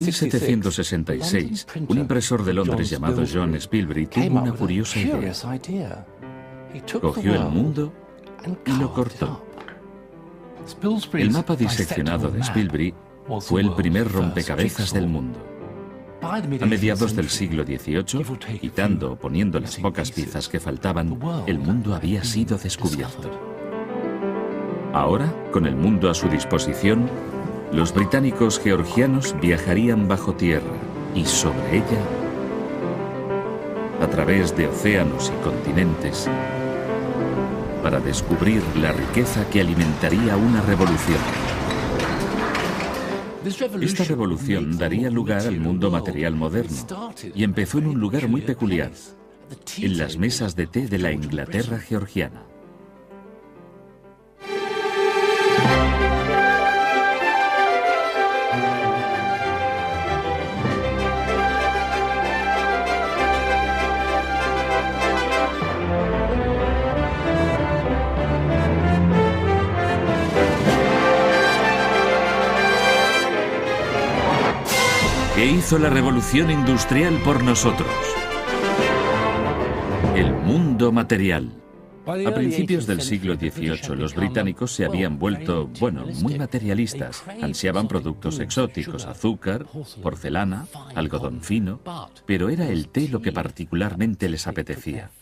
En 1766, un impresor de Londres llamado John Spilsbury tuvo una curiosa idea. Cogió el mundo y lo cortó. El mapa diseccionado de Spilsbury fue el primer rompecabezas del mundo. A mediados del siglo XVIII, quitando o poniendo las pocas piezas que faltaban, el mundo había sido descubierto. Ahora, con el mundo a su disposición, los británicos georgianos viajarían bajo tierra y sobre ella, a través de océanos y continentes, para descubrir la riqueza que alimentaría una revolución. Esta revolución daría lugar al mundo material moderno y empezó en un lugar muy peculiar, en las mesas de té de la Inglaterra georgiana. ¿Qué hizo la revolución industrial por nosotros? El mundo material. A principios del siglo XVIII, los británicos se habían vuelto, muy materialistas. Ansiaban productos exóticos, azúcar, porcelana, algodón fino, pero era el té lo que particularmente les apetecía.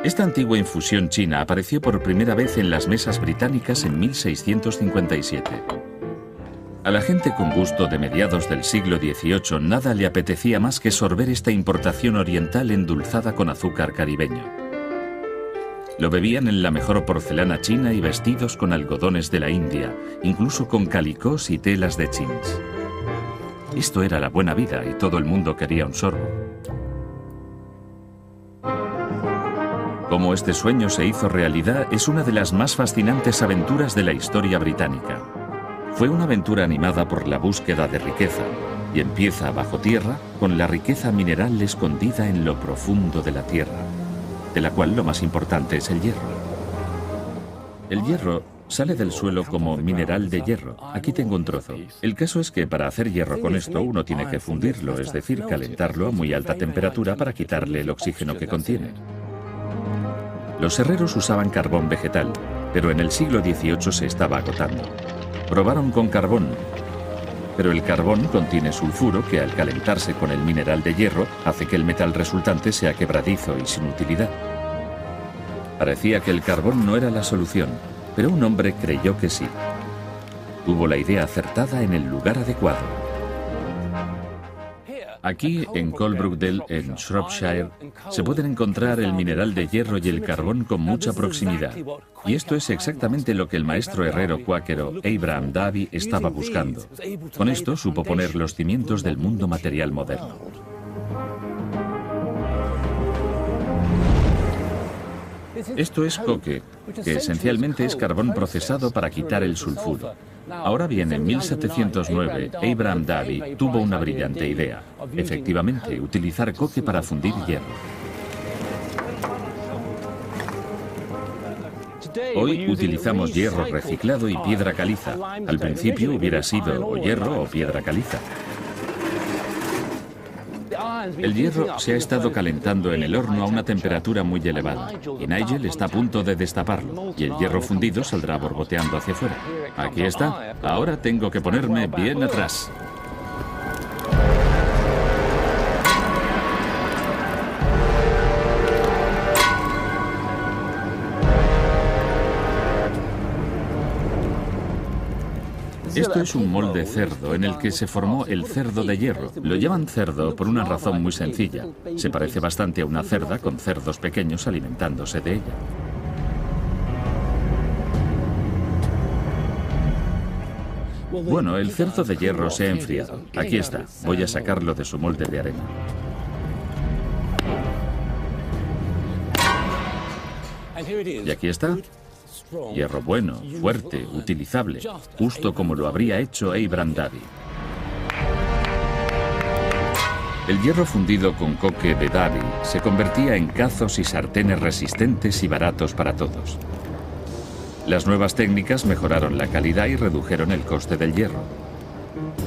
Esta antigua infusión china apareció por primera vez en las mesas británicas en 1657. A la gente con gusto de mediados del siglo XVIII nada le apetecía más que sorber esta importación oriental endulzada con azúcar caribeño. Lo bebían en la mejor porcelana china y vestidos con algodones de la India, incluso con calicós y telas de chins. Esto era la buena vida y todo el mundo quería un sorbo. Cómo este sueño se hizo realidad es una de las más fascinantes aventuras de la historia británica. Fue una aventura animada por la búsqueda de riqueza y empieza bajo tierra con la riqueza mineral escondida en lo profundo de la tierra, de la cual lo más importante es el hierro. El hierro sale del suelo como mineral de hierro. Aquí tengo un trozo. El caso es que para hacer hierro con esto uno tiene que fundirlo, es decir, calentarlo a muy alta temperatura para quitarle el oxígeno que contiene. Los herreros usaban carbón vegetal, pero en el siglo XVIII se estaba agotando. Probaron con carbón, pero el carbón contiene sulfuro que al calentarse con el mineral de hierro hace que el metal resultante sea quebradizo y sin utilidad. Parecía que el carbón no era la solución, pero un hombre creyó que sí. Tuvo la idea acertada en el lugar adecuado. Aquí, en Coalbrookdale, en Shropshire, se pueden encontrar el mineral de hierro y el carbón con mucha proximidad. Y esto es exactamente lo que el maestro herrero cuáquero Abraham Davy estaba buscando. Con esto supo poner los cimientos del mundo material moderno. Esto es coque, que esencialmente es carbón procesado para quitar el sulfuro. Ahora bien, en 1709, Abraham Davy tuvo una brillante idea. Efectivamente, utilizar coque para fundir hierro. Hoy utilizamos hierro reciclado y piedra caliza. Al principio hubiera sido o hierro o piedra caliza. El hierro se ha estado calentando en el horno a una temperatura muy elevada y Nigel está a punto de destaparlo y el hierro fundido saldrá borboteando hacia afuera. Aquí está. Ahora tengo que ponerme bien atrás. Esto es un molde cerdo en el que se formó el cerdo de hierro. Lo llaman cerdo por una razón muy sencilla. Se parece bastante a una cerda con cerdos pequeños alimentándose de ella. Bueno, el cerdo de hierro se ha enfriado. Aquí está. Voy a sacarlo de su molde de arena. Y aquí está. Hierro bueno, fuerte, utilizable, justo como lo habría hecho Abraham Davy. El hierro fundido con coque de Davy se convertía en cazos y sartenes resistentes y baratos para todos. Las nuevas técnicas mejoraron la calidad y redujeron el coste del hierro.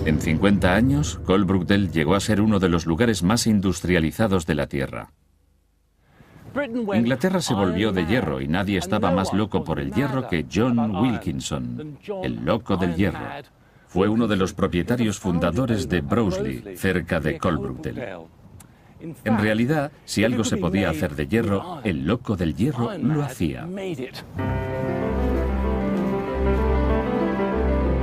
En 50 años, Coalbrookdale llegó a ser uno de los lugares más industrializados de la Tierra. Inglaterra se volvió de hierro y nadie estaba más loco por el hierro que John Wilkinson, el loco del hierro. Fue uno de los propietarios fundadores de Broseley, cerca de Coalbrookdale. En realidad, si algo se podía hacer de hierro, el loco del hierro lo hacía.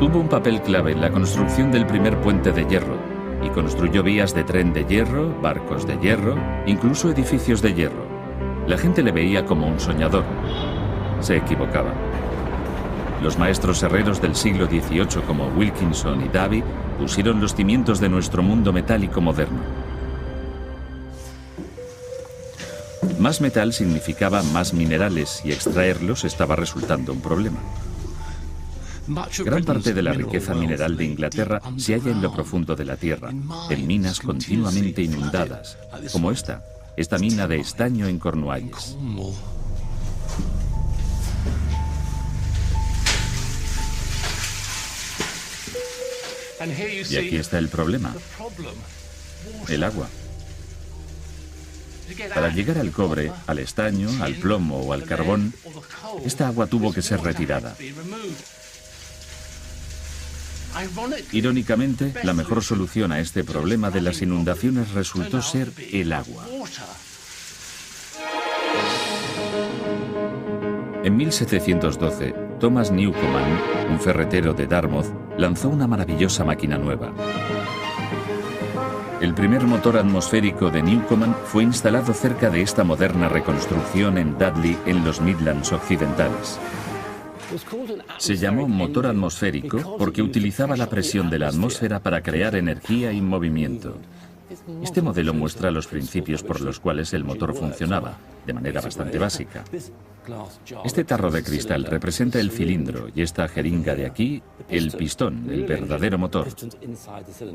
Tuvo un papel clave en la construcción del primer puente de hierro y construyó vías de tren de hierro, barcos de hierro, incluso edificios de hierro. La gente le veía como un soñador. Se equivocaba. Los maestros herreros del siglo XVIII como Wilkinson y Davy pusieron los cimientos de nuestro mundo metálico moderno. Más metal significaba más minerales y extraerlos estaba resultando un problema. Gran parte de la riqueza mineral de Inglaterra se halla en lo profundo de la tierra, en minas continuamente inundadas, como esta mina de estaño en Cornualles. Y aquí está el problema: el agua. Para llegar al cobre, al estaño, al plomo o al carbón, esta agua tuvo que ser retirada. Irónicamente, la mejor solución a este problema de las inundaciones resultó ser el agua. En 1712, Thomas Newcomen, un ferretero de Dartmouth, lanzó una maravillosa máquina nueva. El primer motor atmosférico de Newcomen fue instalado cerca de esta moderna reconstrucción en Dudley, en los Midlands occidentales. Se llamó motor atmosférico porque utilizaba la presión de la atmósfera para crear energía y movimiento. Este modelo muestra los principios por los cuales el motor funcionaba, de manera bastante básica. Este tarro de cristal representa el cilindro y esta jeringa de aquí, el pistón, el verdadero motor.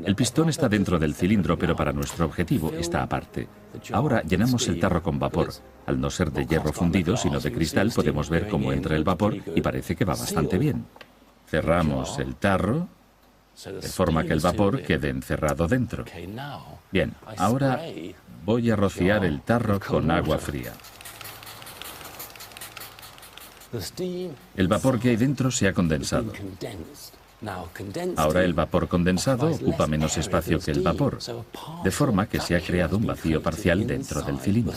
El pistón está dentro del cilindro, pero para nuestro objetivo está aparte. Ahora llenamos el tarro con vapor. Al no ser de hierro fundido, sino de cristal, podemos ver cómo entra el vapor y parece que va bastante bien. Cerramos el tarro de forma que el vapor quede encerrado dentro. Bien, ahora voy a rociar el tarro con agua fría. El vapor que hay dentro se ha condensado. Ahora el vapor condensado ocupa menos espacio que el vapor, de forma que se ha creado un vacío parcial dentro del cilindro.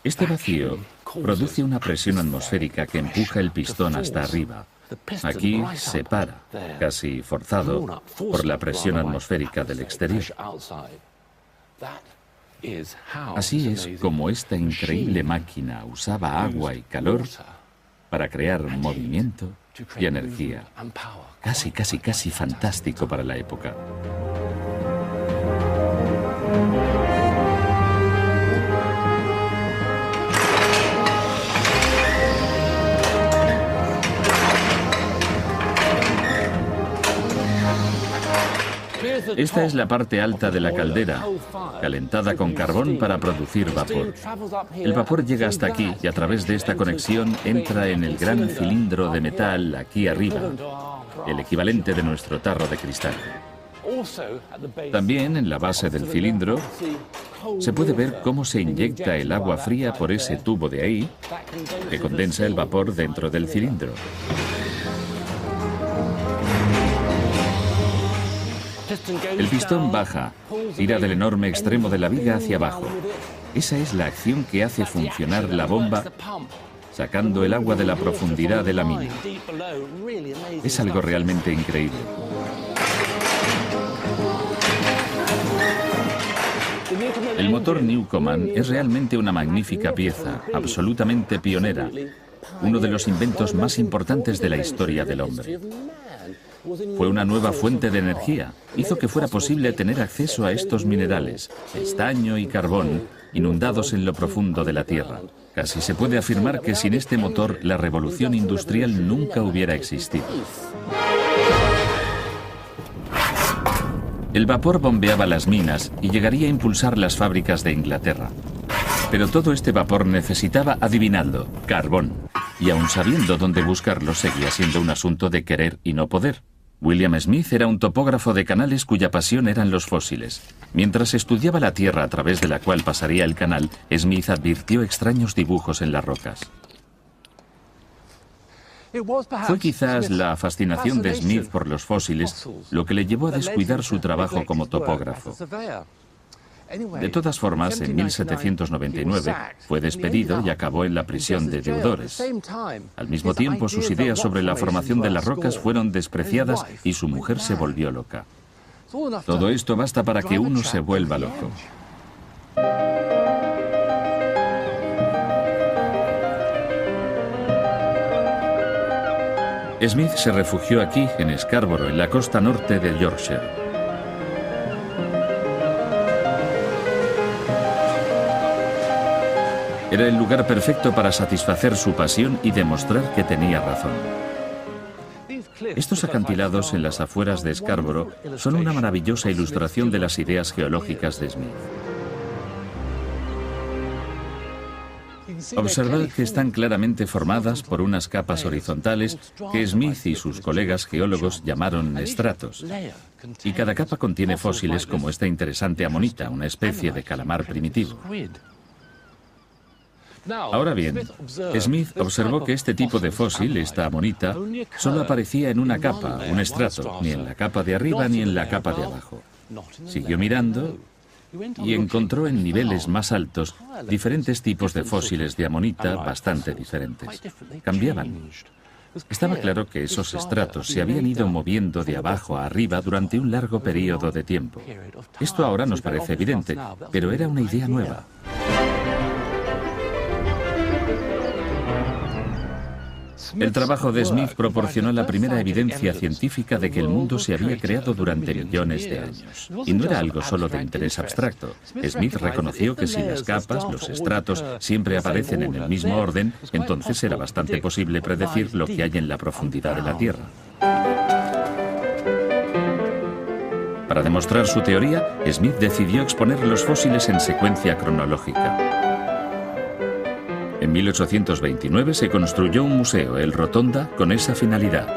Este vacío produce una presión atmosférica que empuja el pistón hasta arriba. Aquí se para, casi forzado, por la presión atmosférica del exterior. Así es como esta increíble máquina usaba agua y calor para crear movimiento y energía. Casi fantástico para la época. Esta es la parte alta de la caldera, calentada con carbón para producir vapor. El vapor llega hasta aquí y a través de esta conexión entra en el gran cilindro de metal aquí arriba, el equivalente de nuestro tarro de cristal. También en la base del cilindro se puede ver cómo se inyecta el agua fría por ese tubo de ahí, que condensa el vapor dentro del cilindro. El pistón baja, tira del enorme extremo de la viga hacia abajo. Esa es la acción que hace funcionar la bomba, sacando el agua de la profundidad de la mina. Es algo realmente increíble. El motor Newcomen es realmente una magnífica pieza, absolutamente pionera, uno de los inventos más importantes de la historia del hombre. Fue una nueva fuente de energía. Hizo que fuera posible tener acceso a estos minerales, estaño y carbón, inundados en lo profundo de la Tierra. Casi se puede afirmar que sin este motor la revolución industrial nunca hubiera existido. El vapor bombeaba las minas y llegaría a impulsar las fábricas de Inglaterra. Pero todo este vapor necesitaba, adivinadlo, carbón. Y aun sabiendo dónde buscarlos, seguía siendo un asunto de querer y no poder. William Smith era un topógrafo de canales cuya pasión eran los fósiles. Mientras estudiaba la tierra a través de la cual pasaría el canal, Smith advirtió extraños dibujos en las rocas. Fue quizás la fascinación de Smith por los fósiles lo que le llevó a descuidar su trabajo como topógrafo. De todas formas, en 1799 fue despedido y acabó en la prisión de deudores. Al mismo tiempo, sus ideas sobre la formación de las rocas fueron despreciadas y su mujer se volvió loca. Todo esto basta para que uno se vuelva loco. Smith se refugió aquí, en Scarborough, en la costa norte de Yorkshire. Era el lugar perfecto para satisfacer su pasión y demostrar que tenía razón. Estos acantilados en las afueras de Scarborough son una maravillosa ilustración de las ideas geológicas de Smith. Observad que están claramente formadas por unas capas horizontales que Smith y sus colegas geólogos llamaron estratos. Y cada capa contiene fósiles como esta interesante amonita, una especie de calamar primitivo. Ahora bien, Smith observó que este tipo de fósil, esta amonita, solo aparecía en una capa, un estrato, ni en la capa de arriba ni en la capa de abajo. Siguió mirando y encontró en niveles más altos diferentes tipos de fósiles de amonita bastante diferentes. Cambiaban. Estaba claro que esos estratos se habían ido moviendo de abajo a arriba durante un largo periodo de tiempo. Esto ahora nos parece evidente, pero era una idea nueva. El trabajo de Smith proporcionó la primera evidencia científica de que el mundo se había creado durante millones de años. Y no era algo solo de interés abstracto. Smith reconoció que si las capas, los estratos, siempre aparecen en el mismo orden, entonces era bastante posible predecir lo que hay en la profundidad de la Tierra. Para demostrar su teoría, Smith decidió exponer los fósiles en secuencia cronológica. En 1829 se construyó un museo, el Rotonda, con esa finalidad.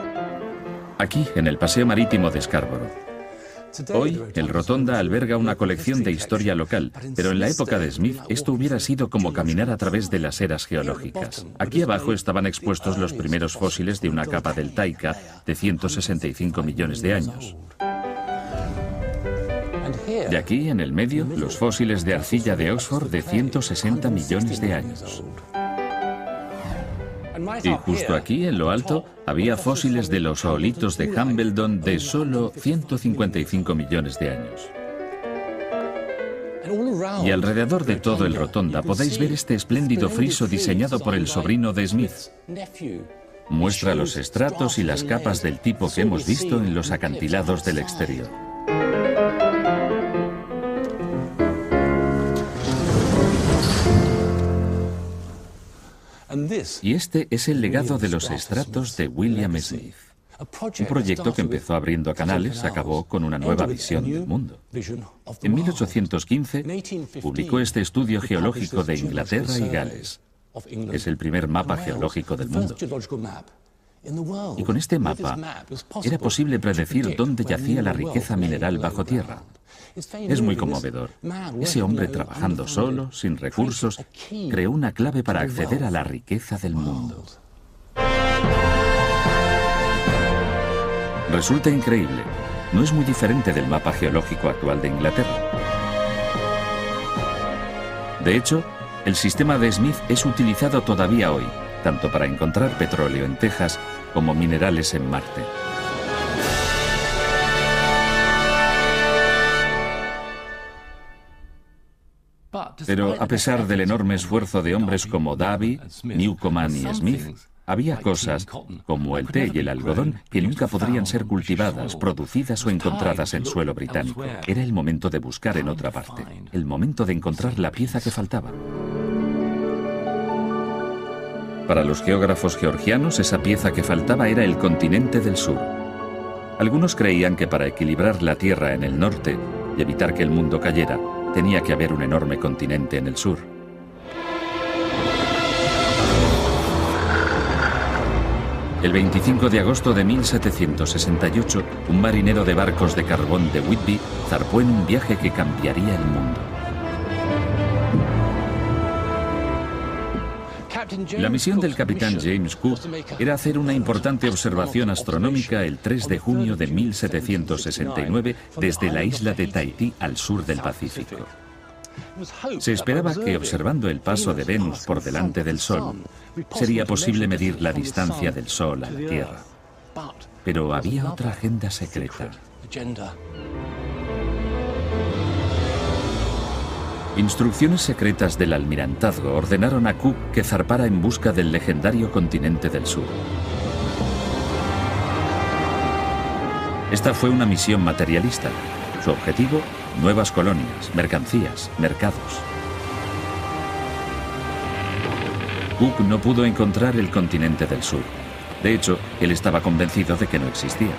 Aquí, en el Paseo Marítimo de Scarborough. Hoy, el Rotonda alberga una colección de historia local, pero en la época de Smith esto hubiera sido como caminar a través de las eras geológicas. Aquí abajo estaban expuestos los primeros fósiles de una capa del Taika de 165 millones de años. De aquí, en el medio, los fósiles de arcilla de Oxford de 160 millones de años. Y justo aquí, en lo alto, había fósiles de los oolitos de Hambledon de solo 155 millones de años. Y alrededor de todo el Rotonda podéis ver este espléndido friso diseñado por el sobrino de Smith. Muestra los estratos y las capas del tipo que hemos visto en los acantilados del exterior. Y este es el legado de los estratos de William Smith. Un proyecto que empezó abriendo canales acabó con una nueva visión del mundo. En 1815 publicó este estudio geológico de Inglaterra y Gales. Es el primer mapa geológico del mundo. Y con este mapa era posible predecir dónde yacía la riqueza mineral bajo tierra. Es muy conmovedor. Ese hombre trabajando solo, sin recursos, creó una clave para acceder a la riqueza del mundo. Resulta increíble. No es muy diferente del mapa geológico actual de Inglaterra. De hecho, el sistema de Smith es utilizado todavía hoy, tanto para encontrar petróleo en Texas como minerales en Marte. Pero a pesar del enorme esfuerzo de hombres como Davy, Newcomen y Smith, había cosas, como el té y el algodón, que nunca podrían ser cultivadas, producidas o encontradas en suelo británico. Era el momento de buscar en otra parte, el momento de encontrar la pieza que faltaba. Para los geógrafos georgianos, esa pieza que faltaba era el continente del sur. Algunos creían que para equilibrar la Tierra en el norte y evitar que el mundo cayera, tenía que haber un enorme continente en el sur. El 25 de agosto de 1768, un marinero de barcos de carbón de Whitby zarpó en un viaje que cambiaría el mundo. La misión del capitán James Cook era hacer una importante observación astronómica el 3 de junio de 1769 desde la isla de Tahití al sur del Pacífico. Se esperaba que, observando el paso de Venus por delante del Sol, sería posible medir la distancia del Sol a la Tierra. Pero había otra agenda secreta. Instrucciones secretas del almirantazgo ordenaron a Cook que zarpara en busca del legendario continente del sur. Esta fue una misión materialista. Su objetivo: nuevas colonias, mercancías, mercados. Cook no pudo encontrar el continente del sur. De hecho, él estaba convencido de que no existía.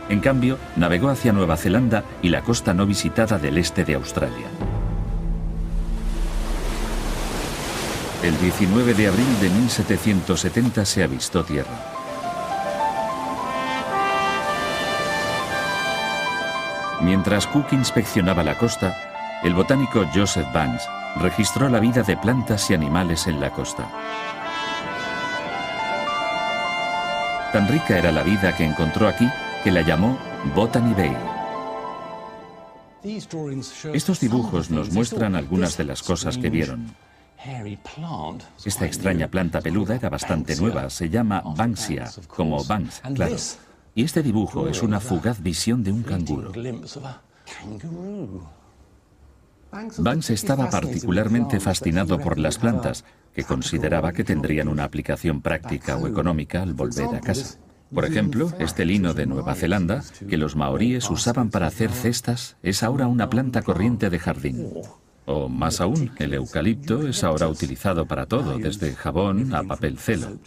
En cambio, navegó hacia Nueva Zelanda y la costa no visitada del este de Australia. El 19 de abril de 1770 se avistó tierra. Mientras Cook inspeccionaba la costa, el botánico Joseph Banks registró la vida de plantas y animales en la costa. Tan rica era la vida que encontró aquí que la llamó Botany Bay. Estos dibujos nos muestran algunas de las cosas que vieron. Esta extraña planta peluda era bastante nueva, se llama Banksia, como Banks, claro. Y este dibujo es una fugaz visión de un canguro. Banks estaba particularmente fascinado por las plantas, que consideraba que tendrían una aplicación práctica o económica al volver a casa. Por ejemplo, este lino de Nueva Zelanda, que los maoríes usaban para hacer cestas, es ahora una planta corriente de jardín. O más aún, el eucalipto es ahora utilizado para todo, desde jabón a papel celo.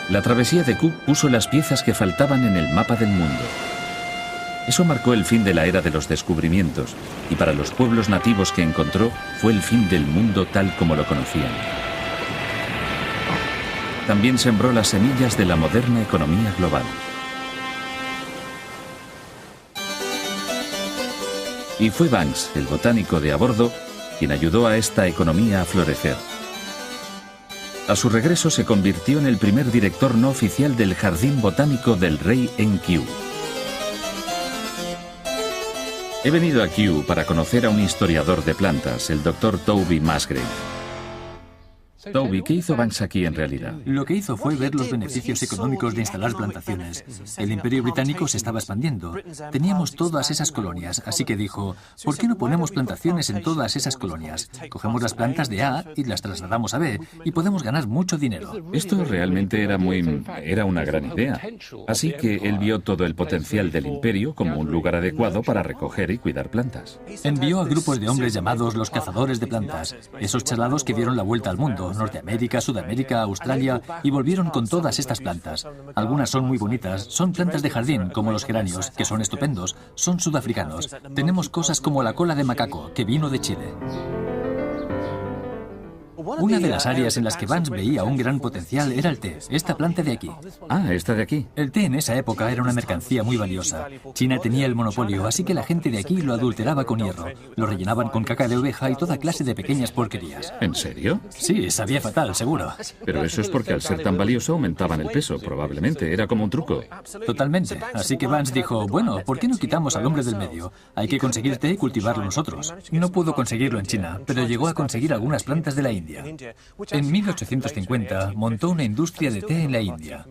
La travesía de Cook puso las piezas que faltaban en el mapa del mundo. Eso marcó el fin de la era de los descubrimientos, y para los pueblos nativos que encontró fue el fin del mundo tal como lo conocían. También sembró las semillas de la moderna economía global. Y fue Banks, el botánico de a bordo, quien ayudó a esta economía a florecer. A su regreso se convirtió en el primer director no oficial del Jardín Botánico del Rey en Kew. He venido a Kew para conocer a un historiador de plantas, el Dr. Toby Musgrave. Toby, ¿qué hizo Banks aquí en realidad? Lo que hizo fue ver los beneficios económicos de instalar plantaciones. El Imperio Británico se estaba expandiendo. Teníamos todas esas colonias, así que dijo, ¿por qué no ponemos plantaciones en todas esas colonias? Cogemos las plantas de A y las trasladamos a B y podemos ganar mucho dinero. Esto realmente era una gran idea. Así que él vio todo el potencial del imperio como un lugar adecuado para recoger y cuidar plantas. Envió a grupos de hombres llamados los cazadores de plantas, esos charlados que dieron la vuelta al mundo. Norteamérica, Sudamérica, Australia, y volvieron con todas estas plantas. Algunas son muy bonitas, son plantas de jardín, como los geranios, que son estupendos, son sudafricanos. Tenemos cosas como la cola de macaco, que vino de Chile. Una de las áreas en las que Banks veía un gran potencial era el té, esta planta de aquí. Ah, esta de aquí. El té en esa época era una mercancía muy valiosa. China tenía el monopolio, así que la gente de aquí lo adulteraba con hierro. Lo rellenaban con caca de oveja y toda clase de pequeñas porquerías. ¿En serio? Sí, sabía fatal, seguro. Pero eso es porque al ser tan valioso aumentaban el peso, probablemente. Era como un truco. Totalmente. Así que Banks dijo, bueno, ¿por qué no quitamos al hombre del medio? Hay que conseguir té y cultivarlo nosotros. No pudo conseguirlo en China, pero llegó a conseguir algunas plantas de la India. En 1850 montó una industria de té en la India.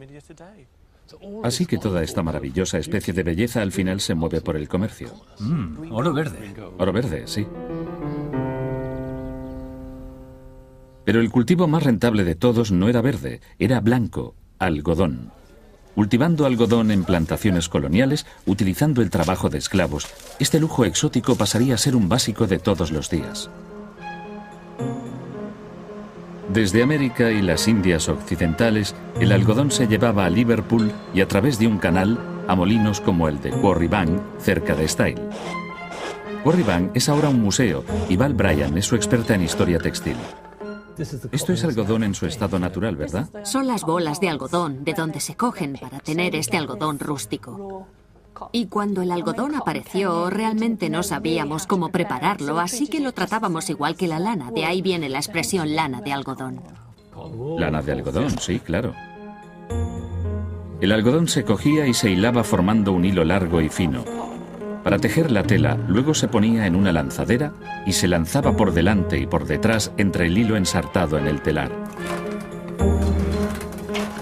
Así que toda esta maravillosa especie de belleza al final se mueve por el comercio. Oro verde. Oro verde, sí. Pero el cultivo más rentable de todos no era verde, era blanco, algodón. Cultivando algodón en plantaciones coloniales, utilizando el trabajo de esclavos, este lujo exótico pasaría a ser un básico de todos los días. Desde América y las Indias occidentales, el algodón se llevaba a Liverpool y a través de un canal a molinos como el de Quarry Bank, cerca de Style. Quarry Bank es ahora un museo y Val Bryan es su experta en historia textil. Esto es algodón en su estado natural, ¿verdad? Son las bolas de algodón de donde se cogen para tener este algodón rústico. Y cuando el algodón apareció, realmente no sabíamos cómo prepararlo, así que lo tratábamos igual que la lana. De ahí viene la expresión lana de algodón. Lana de algodón, sí, claro. El algodón se cogía y se hilaba formando un hilo largo y fino. Para tejer la tela, luego se ponía en una lanzadera y se lanzaba por delante y por detrás entre el hilo ensartado en el telar.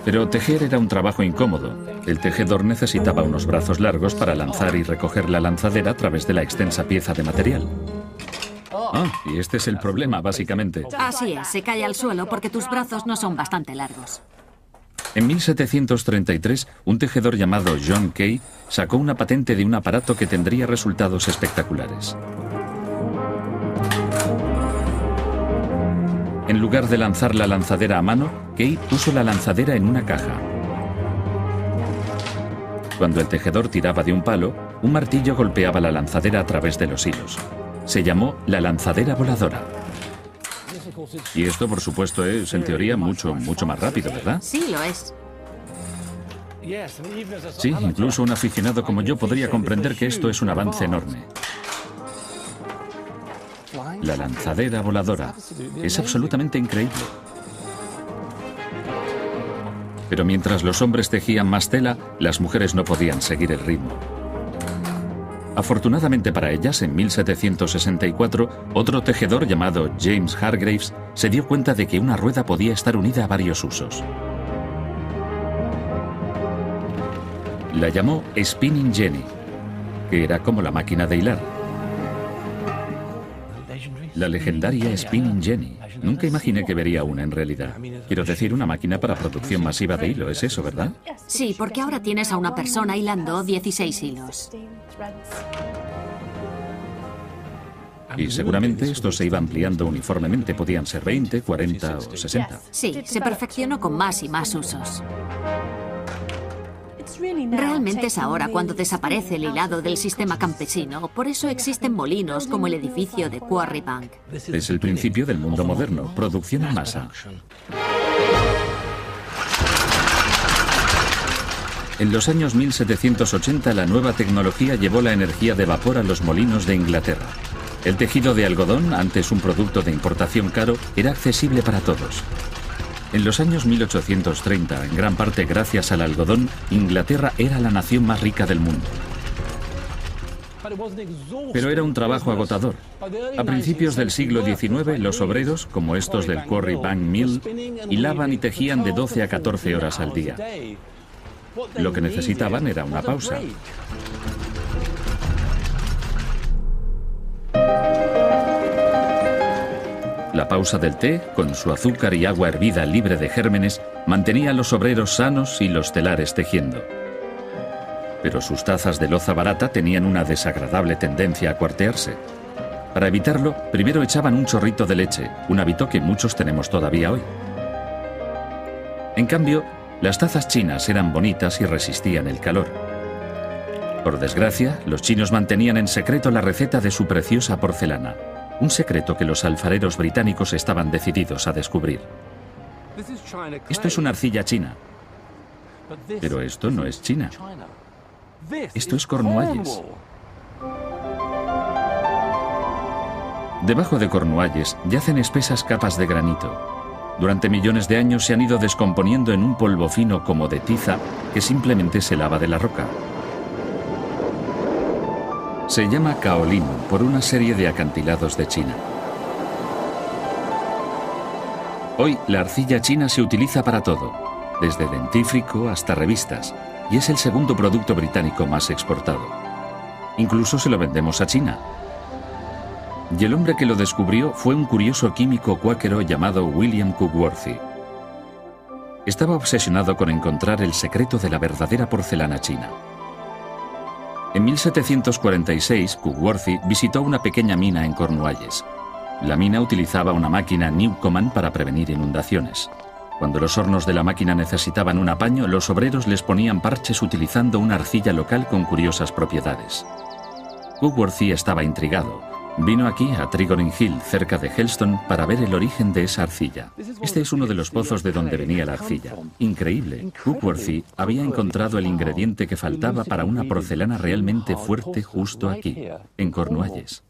Pero tejer era un trabajo incómodo. El tejedor necesitaba unos brazos largos para lanzar y recoger la lanzadera a través de la extensa pieza de material. Ah, y este es el problema, básicamente. Así es, se cae al suelo porque tus brazos no son bastante largos. En 1733, un tejedor llamado John Kay sacó una patente de un aparato que tendría resultados espectaculares. En lugar de lanzar la lanzadera a mano, Kay puso la lanzadera en una caja. Cuando el tejedor tiraba de un palo, un martillo golpeaba la lanzadera a través de los hilos. Se llamó la lanzadera voladora. Y esto, por supuesto, es, en teoría, mucho más rápido, ¿verdad? Sí, lo es. Sí, incluso un aficionado como yo podría comprender que esto es un avance enorme. La lanzadera voladora es absolutamente increíble. Pero mientras los hombres tejían más tela, las mujeres no podían seguir el ritmo. Afortunadamente para ellas, en 1764, otro tejedor llamado James Hargreaves se dio cuenta de que una rueda podía estar unida a varios usos. La llamó Spinning Jenny, que era como la máquina de hilar. La legendaria Spinning Jenny. Nunca imaginé que vería una en realidad. Quiero decir, una máquina para producción masiva de hilo, ¿es eso, verdad? Sí, porque ahora tienes a una persona hilando 16 hilos. Y seguramente esto se iba ampliando uniformemente. Podían ser 20, 40 o 60. Sí, se perfeccionó con más y más usos. Realmente es ahora cuando desaparece el hilado del sistema campesino. Por eso existen molinos como el edificio de Quarry Bank. Es el principio del mundo moderno, producción en masa. En los años 1780 la nueva tecnología llevó la energía de vapor a los molinos de Inglaterra. El tejido de algodón, antes un producto de importación caro, era accesible para todos. En los años 1830, en gran parte gracias al algodón, Inglaterra era la nación más rica del mundo. Pero era un trabajo agotador. A principios del siglo XIX, los obreros, como estos del Quarry Bank Mill, hilaban y tejían de 12 a 14 horas al día. Lo que necesitaban era una pausa. La pausa del té, con su azúcar y agua hervida libre de gérmenes, mantenía a los obreros sanos y los telares tejiendo. Pero sus tazas de loza barata tenían una desagradable tendencia a cuartearse. Para evitarlo, primero echaban un chorrito de leche, un hábito que muchos tenemos todavía hoy. En cambio, las tazas chinas eran bonitas y resistían el calor. Por desgracia, los chinos mantenían en secreto la receta de su preciosa porcelana. Un secreto que los alfareros británicos estaban decididos a descubrir. Esto es una arcilla china. Pero esto no es China. Esto es Cornualles. Debajo de Cornualles yacen espesas capas de granito. Durante millones de años se han ido descomponiendo en un polvo fino como de tiza que simplemente se lava de la roca. Se llama kaolin por una serie de acantilados de China. Hoy la arcilla china se utiliza para todo, desde dentífrico hasta revistas, y es el segundo producto británico más exportado. Incluso se lo vendemos a China. Y el hombre que lo descubrió fue un curioso químico cuáquero llamado William Cookworthy. Estaba obsesionado con encontrar el secreto de la verdadera porcelana china. En 1746, Cookworthy visitó una pequeña mina en Cornualles. La mina utilizaba una máquina Newcomen para prevenir inundaciones. Cuando los hornos de la máquina necesitaban un apaño, los obreros les ponían parches utilizando una arcilla local con curiosas propiedades. Cookworthy estaba intrigado. Vino aquí, a Trigorin Hill, cerca de Helston, para ver el origen de esa arcilla. Este es uno de los pozos de donde venía la arcilla. Increíble. Cookworthy había encontrado el ingrediente que faltaba para una porcelana realmente fuerte justo aquí, en Cornualles.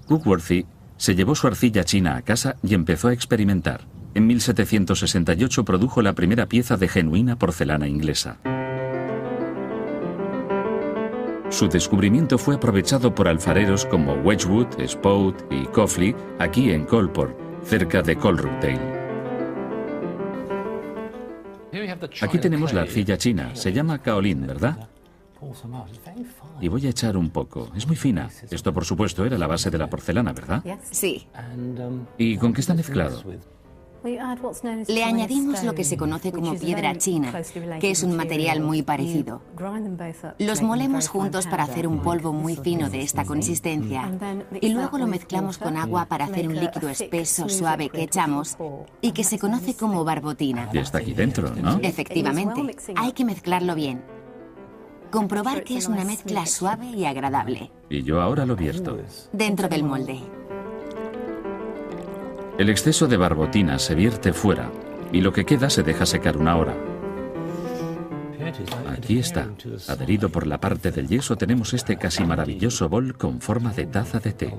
Cookworthy se llevó su arcilla china a casa y empezó a experimentar. En 1768 produjo la primera pieza de genuina porcelana inglesa. Su descubrimiento fue aprovechado por alfareros como Wedgwood, Spout y Coffley aquí en Colport, cerca de Colrookdale. Aquí tenemos la arcilla china, se llama kaolin, ¿verdad? Y voy a echar un poco, es muy fina. Esto por supuesto era la base de la porcelana, ¿verdad? Sí. ¿Y con qué está mezclado? Le añadimos lo que se conoce como piedra china, que es un material muy parecido. Los molemos juntos para hacer un polvo muy fino de esta consistencia y luego lo mezclamos con agua para hacer un líquido espeso, suave que echamos y que se conoce como barbotina. Y está aquí dentro, ¿no? Efectivamente, hay que mezclarlo bien. Comprobar que es una mezcla suave y agradable. Y yo ahora lo vierto. Dentro del molde. El exceso de barbotina se vierte fuera y lo que queda se deja secar una hora. Aquí está. Adherido por la parte del yeso tenemos este casi maravilloso bol con forma de taza de té.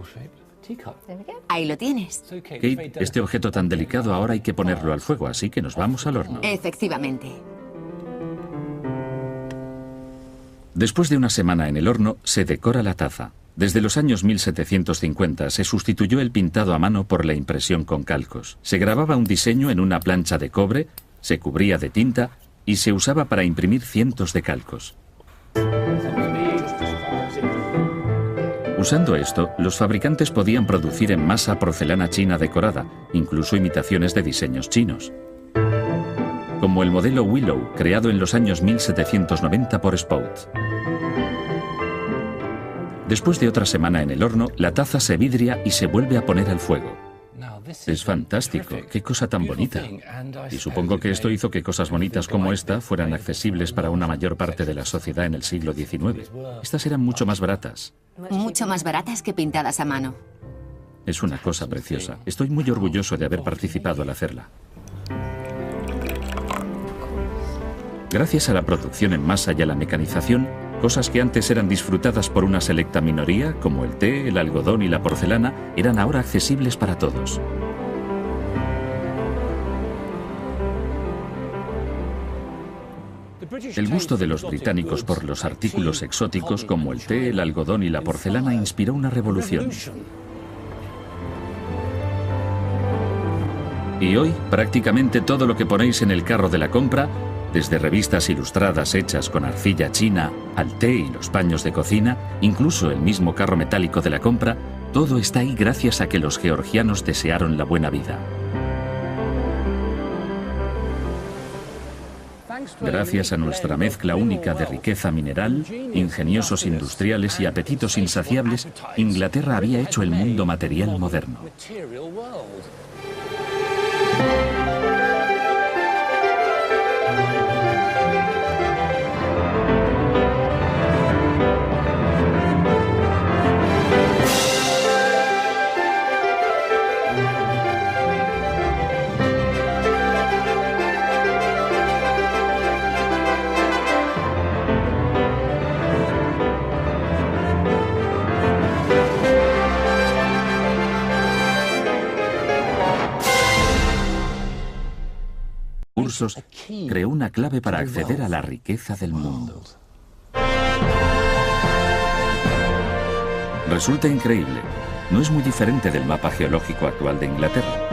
Ahí lo tienes. Kate, este objeto tan delicado ahora hay que ponerlo al fuego, así que nos vamos al horno. Efectivamente. Después de una semana en el horno, se decora la taza. Desde los años 1750 se sustituyó el pintado a mano por la impresión con calcos. Se grababa un diseño en una plancha de cobre, se cubría de tinta y se usaba para imprimir cientos de calcos. Usando esto, los fabricantes podían producir en masa porcelana china decorada, incluso imitaciones de diseños chinos. Como el modelo Willow, creado en los años 1790 por Spout. Después de otra semana en el horno, la taza se vidria y se vuelve a poner al fuego. Es fantástico, qué cosa tan bonita. Y supongo que esto hizo que cosas bonitas como esta fueran accesibles para una mayor parte de la sociedad en el siglo XIX. Estas eran mucho más baratas. Mucho más baratas que pintadas a mano. Es una cosa preciosa. Estoy muy orgulloso de haber participado al hacerla. Gracias a la producción en masa y a la mecanización, cosas que antes eran disfrutadas por una selecta minoría, como el té, el algodón y la porcelana, eran ahora accesibles para todos. El gusto de los británicos por los artículos exóticos como el té, el algodón y la porcelana inspiró una revolución. Y hoy, prácticamente todo lo que ponéis en el carro de la compra, desde revistas ilustradas hechas con arcilla china, al té y los paños de cocina, incluso el mismo carro metálico de la compra, todo está ahí gracias a que los georgianos desearon la buena vida. Gracias a nuestra mezcla única de riqueza mineral, ingeniosos industriales y apetitos insaciables, Inglaterra había hecho el mundo material moderno. Creó una clave para acceder a la riqueza del mundo. Resulta increíble. No es muy diferente del mapa geológico actual de Inglaterra.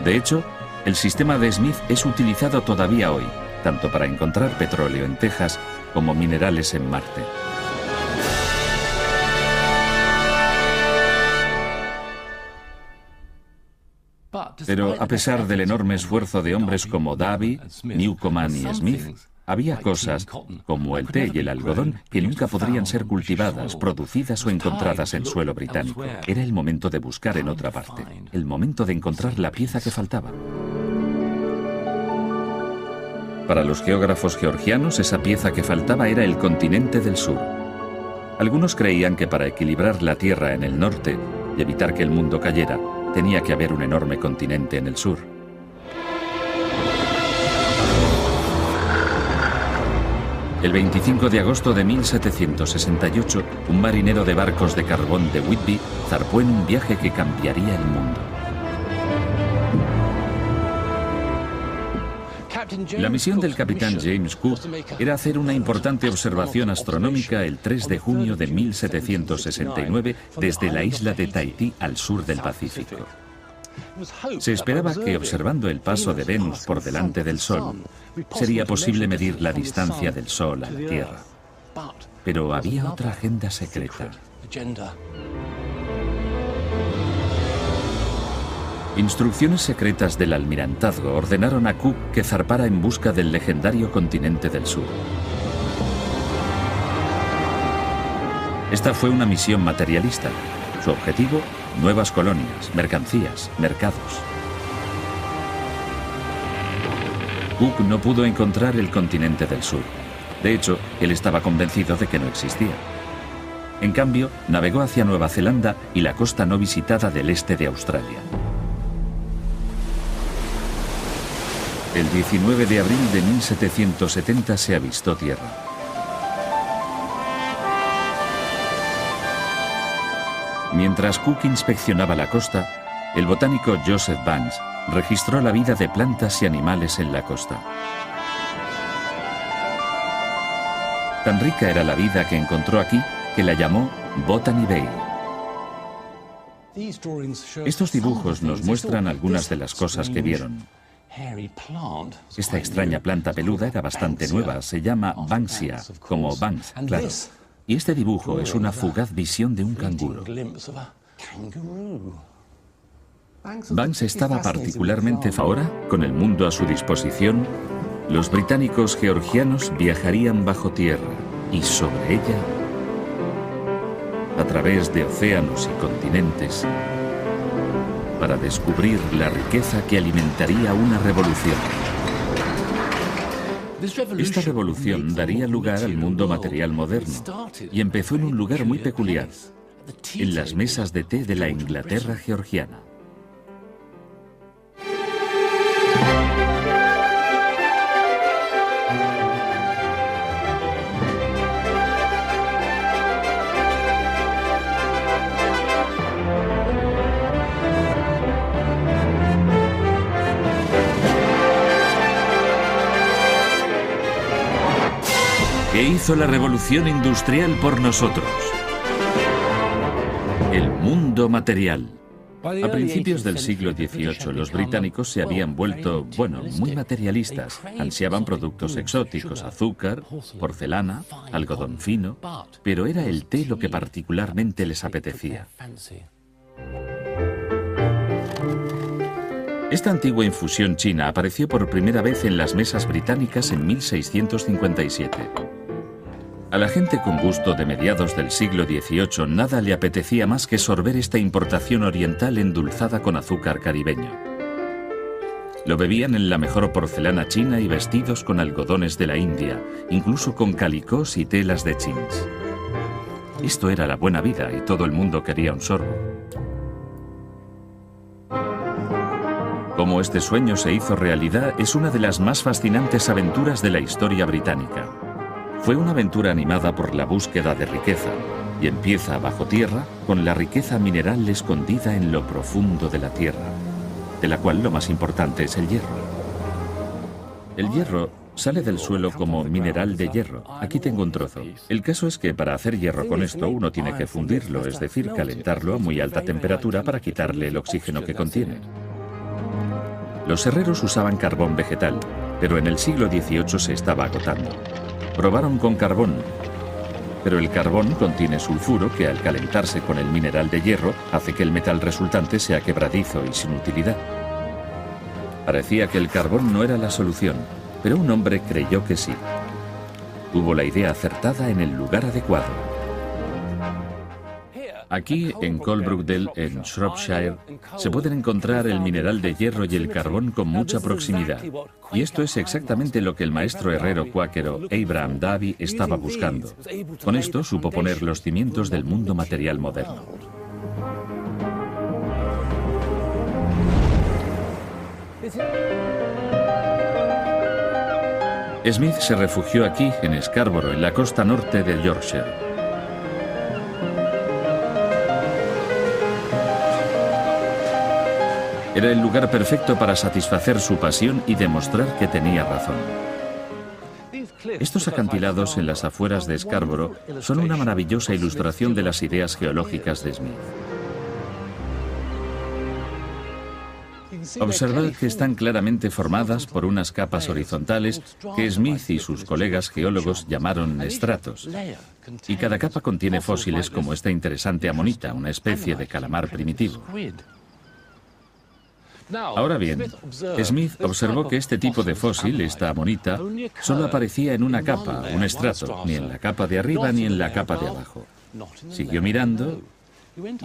De hecho, el sistema de Smith es utilizado todavía hoy, tanto para encontrar petróleo en Texas como minerales en Marte. Pero a pesar del enorme esfuerzo de hombres como Davy, Newcomen y Smith, había cosas, como el té y el algodón, que nunca podrían ser cultivadas, producidas o encontradas en suelo británico. Era el momento de buscar en otra parte, el momento de encontrar la pieza que faltaba. Para los geógrafos georgianos, esa pieza que faltaba era el continente del sur. Algunos creían que para equilibrar la Tierra en el norte y evitar que el mundo cayera, tenía que haber un enorme continente en el sur. El 25 de agosto de 1768, un marinero de barcos de carbón de Whitby zarpó en un viaje que cambiaría el mundo. La misión del capitán James Cook era hacer una importante observación astronómica el 3 de junio de 1769 desde la isla de Tahití al sur del Pacífico. Se esperaba que observando el paso de Venus por delante del Sol, sería posible medir la distancia del Sol a la Tierra. Pero había otra agenda secreta. Instrucciones secretas del almirantazgo ordenaron a Cook que zarpara en busca del legendario continente del sur. Esta fue una misión materialista. Su objetivo, nuevas colonias, mercancías, mercados. Cook no pudo encontrar el continente del sur. De hecho, él estaba convencido de que no existía. En cambio, navegó hacia Nueva Zelanda y la costa no visitada del este de Australia. El 19 de abril de 1770 se avistó tierra. Mientras Cook inspeccionaba la costa, el botánico Joseph Banks registró la vida de plantas y animales en la costa. Tan rica era la vida que encontró aquí que la llamó Botany Bay. Estos dibujos nos muestran algunas de las cosas que vieron. Esta extraña planta peluda era bastante nueva, se llama Banksia, como Banks, claro. Y este dibujo es una fugaz visión de un canguro. Banks estaba particularmente ahora, con el mundo a su disposición, los británicos georgianos viajarían bajo tierra y sobre ella, a través de océanos y continentes, para descubrir la riqueza que alimentaría una revolución. Esta revolución daría lugar al mundo material moderno y empezó en un lugar muy peculiar, en las mesas de té de la Inglaterra georgiana. ¿Qué hizo la revolución industrial por nosotros? El mundo material. A principios del siglo XVIII, los británicos se habían vuelto, muy materialistas. Ansiaban productos exóticos, azúcar, porcelana, algodón fino, pero era el té lo que particularmente les apetecía. Esta antigua infusión china apareció por primera vez en las mesas británicas en 1657. A la gente con gusto de mediados del siglo XVIII nada le apetecía más que sorber esta importación oriental endulzada con azúcar caribeño. Lo bebían en la mejor porcelana china y vestidos con algodones de la India, incluso con calicós y telas de chins. Esto era la buena vida y todo el mundo quería un sorbo. Cómo este sueño se hizo realidad es una de las más fascinantes aventuras de la historia británica. Fue una aventura animada por la búsqueda de riqueza y empieza bajo tierra con la riqueza mineral escondida en lo profundo de la tierra, de la cual lo más importante es el hierro. El hierro sale del suelo como mineral de hierro. Aquí tengo un trozo. El caso es que para hacer hierro con esto uno tiene que fundirlo, es decir, calentarlo a muy alta temperatura para quitarle el oxígeno que contiene. Los herreros usaban carbón vegetal, pero en el siglo XVIII se estaba agotando. Probaron con carbón, pero el carbón contiene sulfuro que al calentarse con el mineral de hierro hace que el metal resultante sea quebradizo y sin utilidad. Parecía que el carbón no era la solución, pero un hombre creyó que sí. Tuvo la idea acertada en el lugar adecuado. Aquí, en Coalbrookdale, en Shropshire, se pueden encontrar el mineral de hierro y el carbón con mucha proximidad. Y esto es exactamente lo que el maestro herrero cuáquero Abraham Davy estaba buscando. Con esto supo poner los cimientos del mundo material moderno. Smith se refugió aquí, en Scarborough, en la costa norte de Yorkshire. Era el lugar perfecto para satisfacer su pasión y demostrar que tenía razón. Estos acantilados en las afueras de Scarborough son una maravillosa ilustración de las ideas geológicas de Smith. Observad que están claramente formadas por unas capas horizontales que Smith y sus colegas geólogos llamaron estratos. Y cada capa contiene fósiles como esta interesante amonita, una especie de calamar primitivo. Ahora bien, Smith observó que este tipo de fósil, esta amonita, solo aparecía en una capa, un estrato, ni en la capa de arriba ni en la capa de abajo. Siguió mirando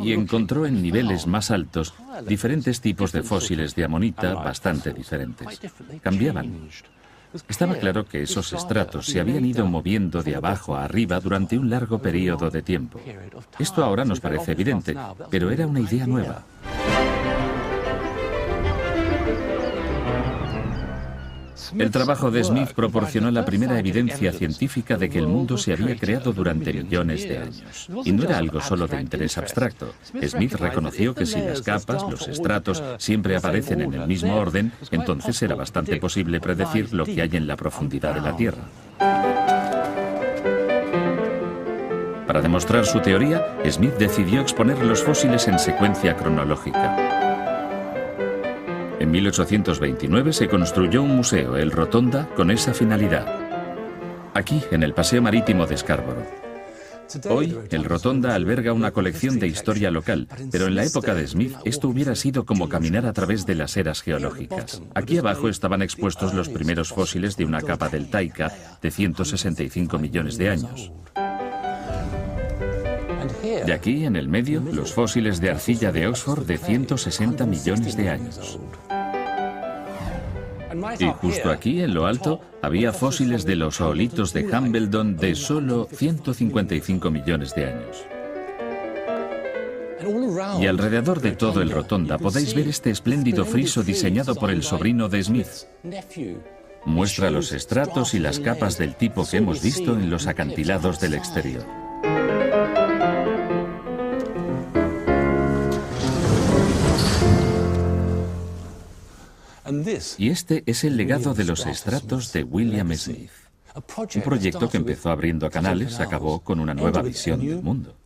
y encontró en niveles más altos diferentes tipos de fósiles de amonita bastante diferentes. Cambiaban. Estaba claro que esos estratos se habían ido moviendo de abajo a arriba durante un largo periodo de tiempo. Esto ahora nos parece evidente, pero era una idea nueva. El trabajo de Smith proporcionó la primera evidencia científica de que el mundo se había creado durante millones de años. Y no era algo solo de interés abstracto. Smith reconoció que si las capas, los estratos, siempre aparecen en el mismo orden, entonces era bastante posible predecir lo que hay en la profundidad de la Tierra. Para demostrar su teoría, Smith decidió exponer los fósiles en secuencia cronológica. En 1829 se construyó un museo, el Rotonda, con esa finalidad. Aquí, en el Paseo Marítimo de Scarborough. Hoy, el Rotonda alberga una colección de historia local, pero en la época de Smith esto hubiera sido como caminar a través de las eras geológicas. Aquí abajo estaban expuestos los primeros fósiles de una capa deltaica de 165 millones de años. De aquí, en el medio, los fósiles de arcilla de Oxford de 160 millones de años. Y justo aquí, en lo alto, había fósiles de los oolitos de Hambledon de solo 155 millones de años. Y alrededor de todo el Rotonda podéis ver este espléndido friso diseñado por el sobrino de Smith. Muestra los estratos y las capas del tipo que hemos visto en los acantilados del exterior. Y este es el legado de los estratos de William Smith. Un proyecto que empezó abriendo canales acabó con una nueva visión del mundo.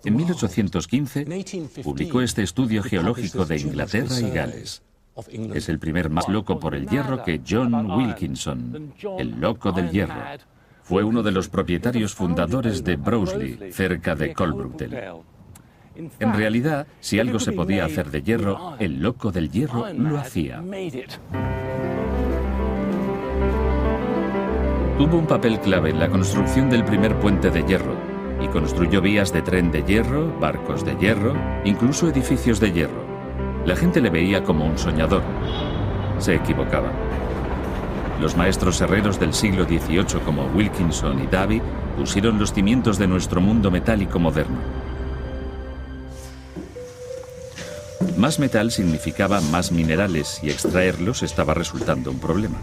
En 1815 publicó este estudio geológico de Inglaterra y Gales. Es el primer más loco por el hierro que John Wilkinson, el loco del hierro. Fue uno de los propietarios fundadores de Broseley, cerca de Coalbrookdale. En realidad, si algo se podía hacer de hierro, el loco del hierro lo hacía. Tuvo un papel clave en la construcción del primer puente de hierro y construyó vías de tren de hierro, barcos de hierro, incluso edificios de hierro. La gente le veía como un soñador. Se equivocaba. Los maestros herreros del siglo XVIII como Wilkinson y Davy pusieron los cimientos de nuestro mundo metálico moderno. Más metal significaba más minerales y extraerlos estaba resultando un problema.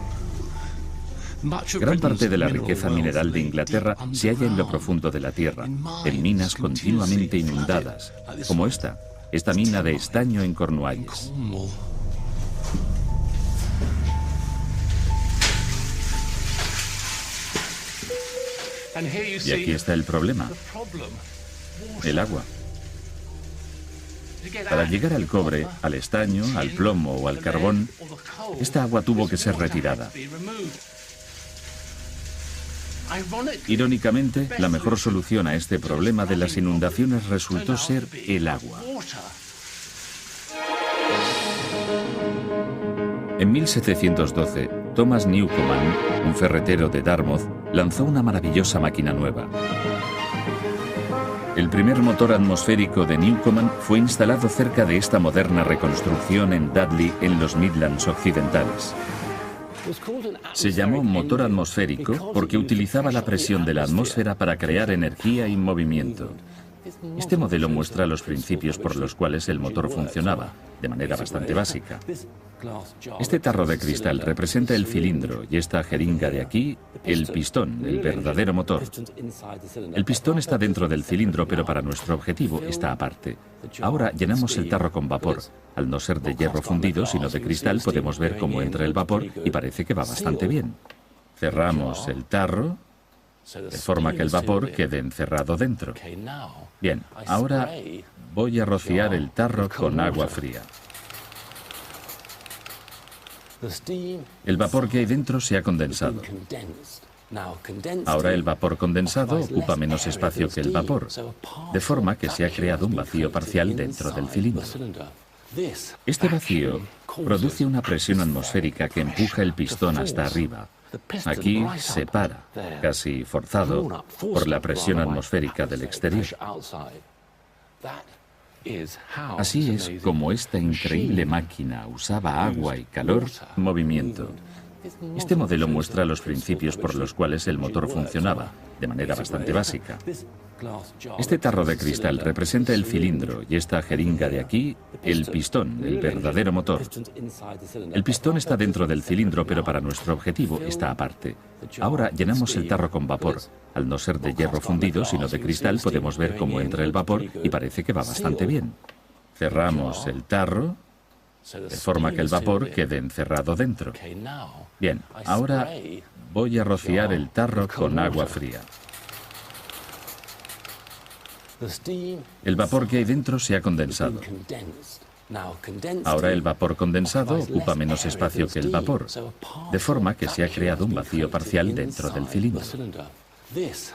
Gran parte de la riqueza mineral de Inglaterra se halla en lo profundo de la tierra, en minas continuamente inundadas, como esta mina de estaño en Cornualles. Y aquí está el problema: el agua. Para llegar al cobre, al estaño, al plomo o al carbón, esta agua tuvo que ser retirada. Irónicamente, la mejor solución a este problema de las inundaciones resultó ser el agua. En 1712, Thomas Newcomen, un ferretero de Dartmouth, lanzó una maravillosa máquina nueva. El primer motor atmosférico de Newcomen fue instalado cerca de esta moderna reconstrucción en Dudley, en los Midlands occidentales. Se llamó motor atmosférico porque utilizaba la presión de la atmósfera para crear energía y movimiento. Este modelo muestra los principios por los cuales el motor funcionaba, de manera bastante básica. Este tarro de cristal representa el cilindro y esta jeringa de aquí, el pistón, el verdadero motor. El pistón está dentro del cilindro, pero para nuestro objetivo está aparte. Ahora llenamos el tarro con vapor. Al no ser de hierro fundido, sino de cristal, podemos ver cómo entra el vapor y parece que va bastante bien. Cerramos el tarro, de forma que el vapor quede encerrado dentro. Bien, ahora voy a rociar el tarro con agua fría. El vapor que hay dentro se ha condensado. Ahora el vapor condensado ocupa menos espacio que el vapor, de forma que se ha creado un vacío parcial dentro del cilindro. Este vacío produce una presión atmosférica que empuja el pistón hasta arriba. Aquí se para, casi forzado, por la presión atmosférica del exterior. Así es como esta increíble máquina usaba agua y calor en movimiento. Este modelo muestra los principios por los cuales el motor funcionaba, de manera bastante básica. Este tarro de cristal representa el cilindro y esta jeringa de aquí, el pistón, el verdadero motor. El pistón está dentro del cilindro, pero para nuestro objetivo está aparte. Ahora llenamos el tarro con vapor. Al no ser de hierro fundido, sino de cristal, podemos ver cómo entra el vapor y parece que va bastante bien. Cerramos el tarro, de forma que el vapor quede encerrado dentro. Bien, ahora voy a rociar el tarro con agua fría. El vapor que hay dentro se ha condensado. Ahora el vapor condensado ocupa menos espacio que el vapor, de forma que se ha creado un vacío parcial dentro del cilindro.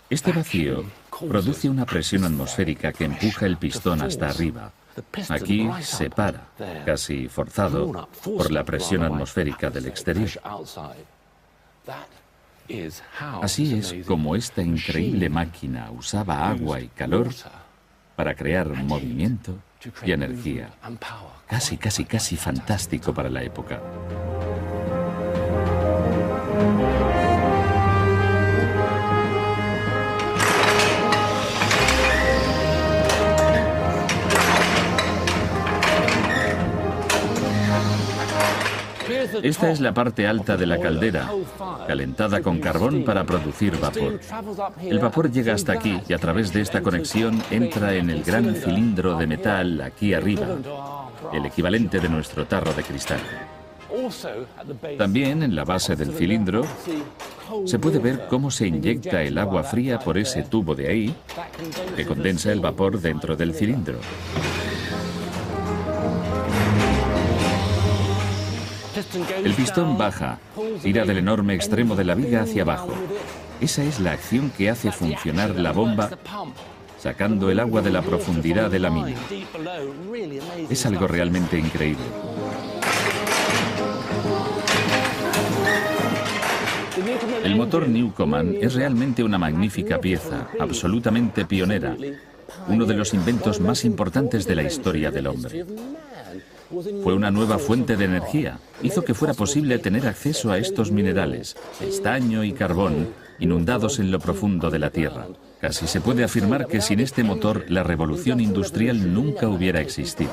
Este vacío produce una presión atmosférica que empuja el pistón hasta arriba. Aquí se para, casi forzado, por la presión atmosférica del exterior. Así es como esta increíble máquina usaba agua y calor para crear movimiento y energía. Casi fantástico para la época. Esta es la parte alta de la caldera, calentada con carbón para producir vapor. El vapor llega hasta aquí y a través de esta conexión entra en el gran cilindro de metal aquí arriba, el equivalente de nuestro tarro de cristal. También en la base del cilindro se puede ver cómo se inyecta el agua fría por ese tubo de ahí, que condensa el vapor dentro del cilindro. El pistón baja, tira del enorme extremo de la viga hacia abajo. Esa es la acción que hace funcionar la bomba, sacando el agua de la profundidad de la mina. Es algo realmente increíble. El motor Newcomen es realmente una magnífica pieza, absolutamente pionera, uno de los inventos más importantes de la historia del hombre. Fue una nueva fuente de energía. Hizo que fuera posible tener acceso a estos minerales, estaño y carbón, inundados en lo profundo de la Tierra. Casi se puede afirmar que sin este motor la revolución industrial nunca hubiera existido.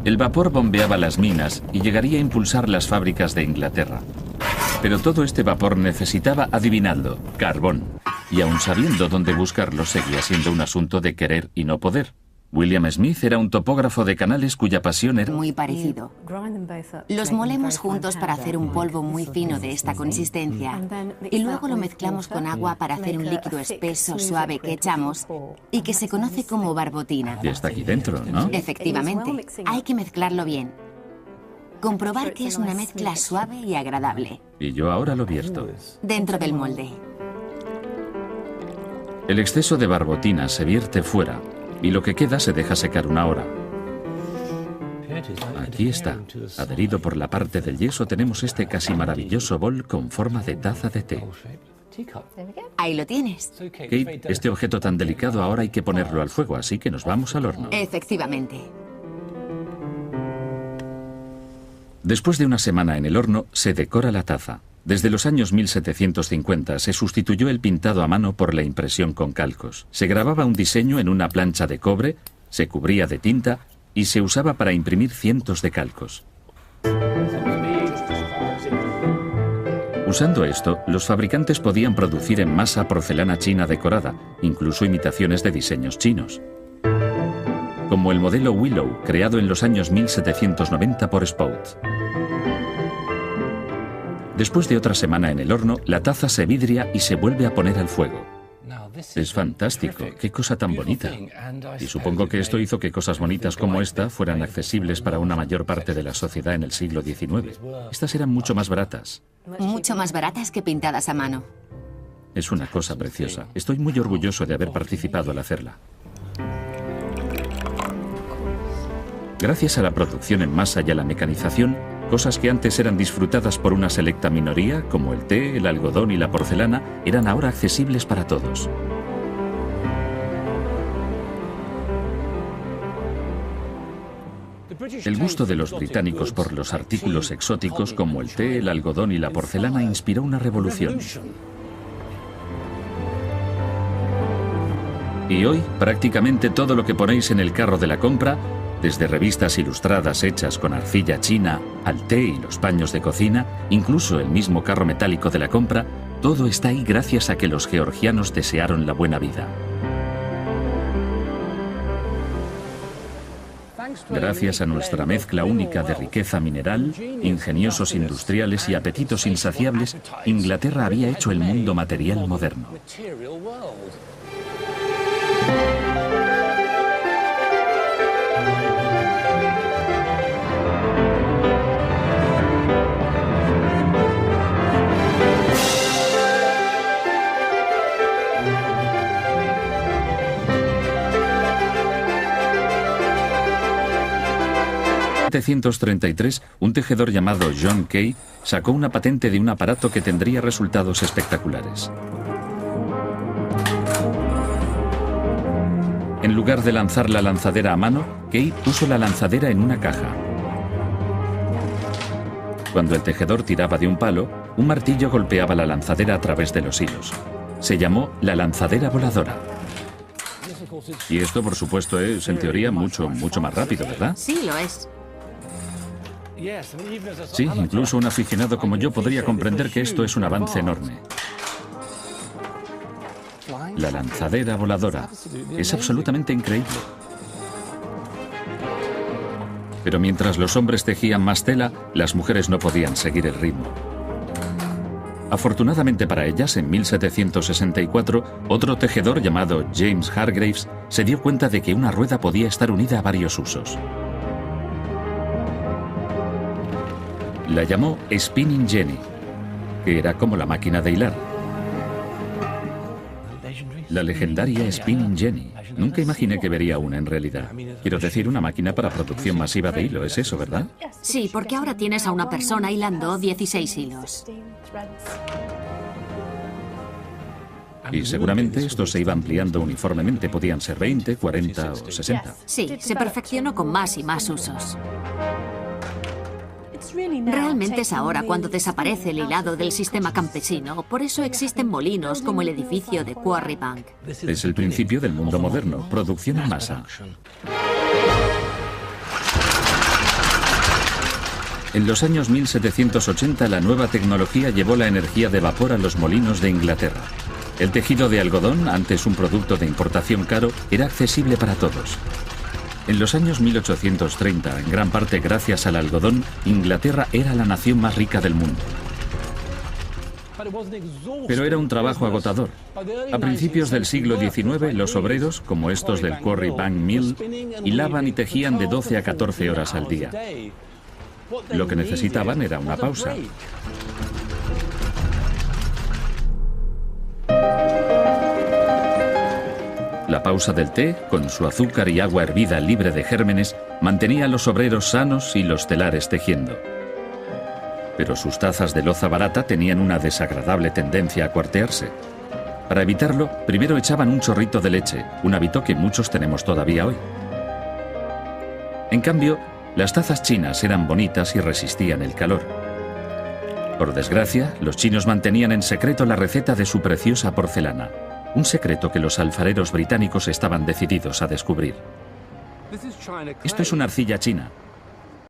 El vapor bombeaba las minas y llegaría a impulsar las fábricas de Inglaterra. Pero todo este vapor necesitaba, adivinadlo, carbón. Y aun sabiendo dónde buscarlo, seguía siendo un asunto de querer y no poder. William Smith era un topógrafo de canales cuya pasión era... Muy parecido. Los molemos juntos para hacer un polvo muy fino de esta consistencia y luego lo mezclamos con agua para hacer un líquido espeso, suave que echamos y que se conoce como barbotina. Y está aquí dentro, ¿no? Efectivamente. Hay que mezclarlo bien. Comprobar que es una mezcla suave y agradable. Y yo ahora lo vierto. Dentro del molde. El exceso de barbotina se vierte fuera y lo que queda se deja secar una hora. Aquí está. Adherido por la parte del yeso tenemos este casi maravilloso bol con forma de taza de té. Ahí lo tienes. Kate, este objeto tan delicado ahora hay que ponerlo al fuego, así que nos vamos al horno. Efectivamente. Después de una semana en el horno, se decora la taza. Desde los años 1750 se sustituyó el pintado a mano por la impresión con calcos. Se grababa un diseño en una plancha de cobre, se cubría de tinta y se usaba para imprimir cientos de calcos. Usando esto, los fabricantes podían producir en masa porcelana china decorada, incluso imitaciones de diseños chinos. Como el modelo Willow, creado en los años 1790 por Spout. Después de otra semana en el horno, la taza se vidria y se vuelve a poner al fuego. Es fantástico, qué cosa tan bonita. Y supongo que esto hizo que cosas bonitas como esta fueran accesibles para una mayor parte de la sociedad en el siglo XIX. Estas eran mucho más baratas. Mucho más baratas que pintadas a mano. Es una cosa preciosa. Estoy muy orgulloso de haber participado al hacerla. Gracias a la producción en masa y a la mecanización, cosas que antes eran disfrutadas por una selecta minoría, como el té, el algodón y la porcelana, eran ahora accesibles para todos. El gusto de los británicos por los artículos exóticos como el té, el algodón y la porcelana inspiró una revolución. Y hoy, prácticamente todo lo que ponéis en el carro de la compra, desde revistas ilustradas hechas con arcilla china, al té y los paños de cocina, incluso el mismo carro metálico de la compra, todo está ahí gracias a que los georgianos desearon la buena vida. Gracias a nuestra mezcla única de riqueza mineral, ingeniosos industriales y apetitos insaciables, Inglaterra había hecho el mundo material moderno. En 1733, un tejedor llamado John Kay sacó una patente de un aparato que tendría resultados espectaculares. En lugar de lanzar la lanzadera a mano, Kay puso la lanzadera en una caja. Cuando el tejedor tiraba de un palo, un martillo golpeaba la lanzadera a través de los hilos. Se llamó la lanzadera voladora. Y esto, por supuesto, es, en teoría, mucho más rápido, ¿verdad? Sí, lo es. Sí, incluso un aficionado como yo podría comprender que esto es un avance enorme. La lanzadera voladora es absolutamente increíble. Pero mientras los hombres tejían más tela, las mujeres no podían seguir el ritmo. Afortunadamente para ellas, en 1764, otro tejedor llamado James Hargreaves se dio cuenta de que una rueda podía estar unida a varios usos. La llamó Spinning Jenny, que era como la máquina de hilar. La legendaria Spinning Jenny. Nunca imaginé que vería una en realidad. Quiero decir, una máquina para producción masiva de hilo, ¿es eso, verdad? Sí, porque ahora tienes a una persona hilando 16 hilos. Y seguramente esto se iba ampliando uniformemente. Podían ser 20, 40 o 60. Sí, se perfeccionó con más y más usos. Realmente es ahora cuando desaparece el hilado del sistema campesino. Por eso existen molinos como el edificio de Quarry Bank. Es el principio del mundo moderno, producción en masa. En los años 1780 la nueva tecnología llevó la energía de vapor a los molinos de Inglaterra. El tejido de algodón, antes un producto de importación caro, era accesible para todos. En los años 1830, en gran parte gracias al algodón, Inglaterra era la nación más rica del mundo. Pero era un trabajo agotador. A principios del siglo XIX, los obreros, como estos del Quarry Bank Mill, hilaban y tejían de 12 a 14 horas al día. Lo que necesitaban era una pausa. La pausa del té, con su azúcar y agua hervida libre de gérmenes, mantenía a los obreros sanos y los telares tejiendo. pero sus tazas de loza barata tenían una desagradable tendencia a cuartearse. Para evitarlo, primero echaban un chorrito de leche, un hábito que muchos tenemos todavía hoy. En cambio, las tazas chinas eran bonitas y resistían el calor. Por desgracia, los chinos mantenían en secreto la receta de su preciosa porcelana, un secreto que los alfareros británicos estaban decididos a descubrir. Esto es una arcilla china.